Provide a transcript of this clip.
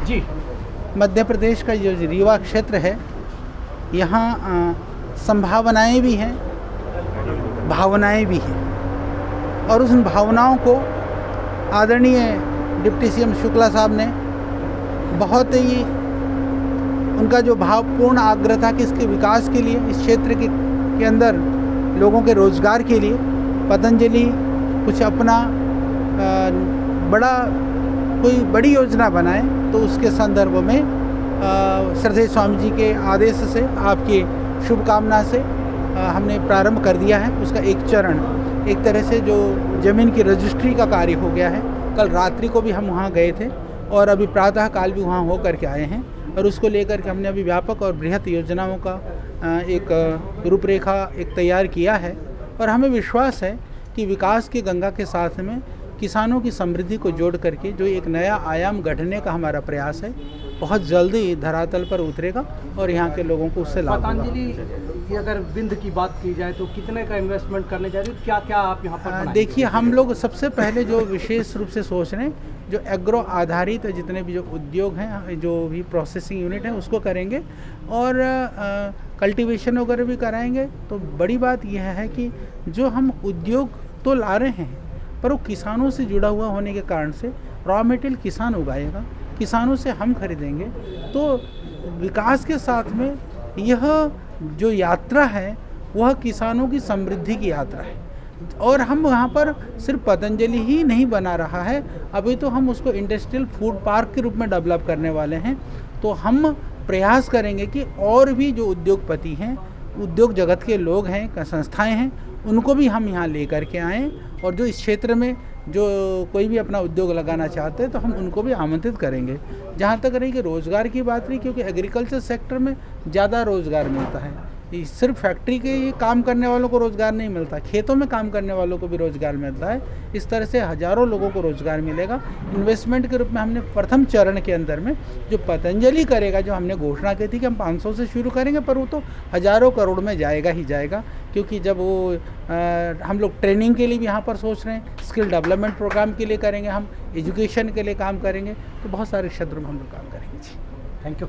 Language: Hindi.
जी। मध्य प्रदेश का जो रीवा क्षेत्र है, यहाँ संभावनाएं भी हैं, भावनाएं भी हैं, और उन भावनाओं को आदरणीय डिप्टी सीएम शुक्ला साहब ने बहुत ही, उनका जो भावपूर्ण आग्रह था कि इसके विकास के लिए, इस क्षेत्र के अंदर लोगों के रोजगार के लिए पतंजलि कुछ अपना कोई बड़ी योजना बनाए, तो उसके संदर्भ में श्रद्धेय स्वामी जी के आदेश से, आपकी शुभकामना से हमने प्रारंभ कर दिया है। उसका एक चरण, एक तरह से जो ज़मीन की रजिस्ट्री का कार्य हो गया है। कल रात्रि को भी हम वहाँ गए थे और अभी प्रातः काल भी वहाँ हो करके आए हैं, और उसको लेकर के हमने अभी व्यापक और बृहत योजनाओं का एक रूपरेखा तैयार किया है। और हमें विश्वास है कि विकास की गंगा के साथ में किसानों की समृद्धि को जोड़ करके जो एक नया आयाम गढ़ने का हमारा प्रयास है, बहुत जल्दी धरातल पर उतरेगा और यहाँ के लोगों को उससे लाभ होगा। पतंजलि अगर बिंद की बात की जाए तो कितने का इन्वेस्टमेंट करने जा रही है, क्या क्या आप यहाँ पर देखिए, हम लोग सबसे पहले जो विशेष रूप से सोच रहे हैं, जो एग्रो आधारित जितने भी जो उद्योग हैं, जो भी प्रोसेसिंग यूनिट है, उसको करेंगे और कल्टीवेशन वगैरह भी कराएंगे। तो बड़ी बात यह है कि जो हम उद्योग तो ला रहे हैं, पर वो किसानों से जुड़ा हुआ होने के कारण से रॉ मटेरियल किसान उगाएगा, किसानों से हम खरीदेंगे। तो विकास के साथ में यह जो यात्रा है वह किसानों की समृद्धि की यात्रा है। और हम वहाँ पर सिर्फ पतंजलि ही नहीं बना रहा है, अभी तो हम उसको इंडस्ट्रियल फूड पार्क के रूप में डेवलप करने वाले हैं। तो हम प्रयास करेंगे कि और भी जो उद्योगपति हैं, उद्योग जगत के लोग हैं, संस्थाएं हैं, उनको भी हम यहाँ लेकर के आएँ, और जो इस क्षेत्र में जो कोई भी अपना उद्योग लगाना चाहते हैं तो हम उनको भी आमंत्रित करेंगे। जहाँ तक रही कि रोज़गार की बात रही, क्योंकि एग्रीकल्चर सेक्टर में ज़्यादा रोज़गार मिलता है। सिर्फ फैक्ट्री के काम करने वालों को रोज़गार नहीं मिलता, खेतों में काम करने वालों को भी रोज़गार मिलता है। इस तरह से हज़ारों लोगों को रोज़गार मिलेगा। इन्वेस्टमेंट के रूप में हमने प्रथम चरण के अंदर में जो पतंजलि करेगा, जो हमने घोषणा की थी कि हम 500 से शुरू करेंगे, पर वो तो हज़ारों करोड़ में जाएगा ही जाएगा। क्योंकि जब वो हम लोग ट्रेनिंग के लिए भी यहाँ पर सोच रहे हैं, स्किल डेवलपमेंट प्रोग्राम के लिए करेंगे, हम एजुकेशन के लिए काम करेंगे, तो बहुत सारे क्षेत्रों में हम लोग काम करेंगे। जी, थैंक यू।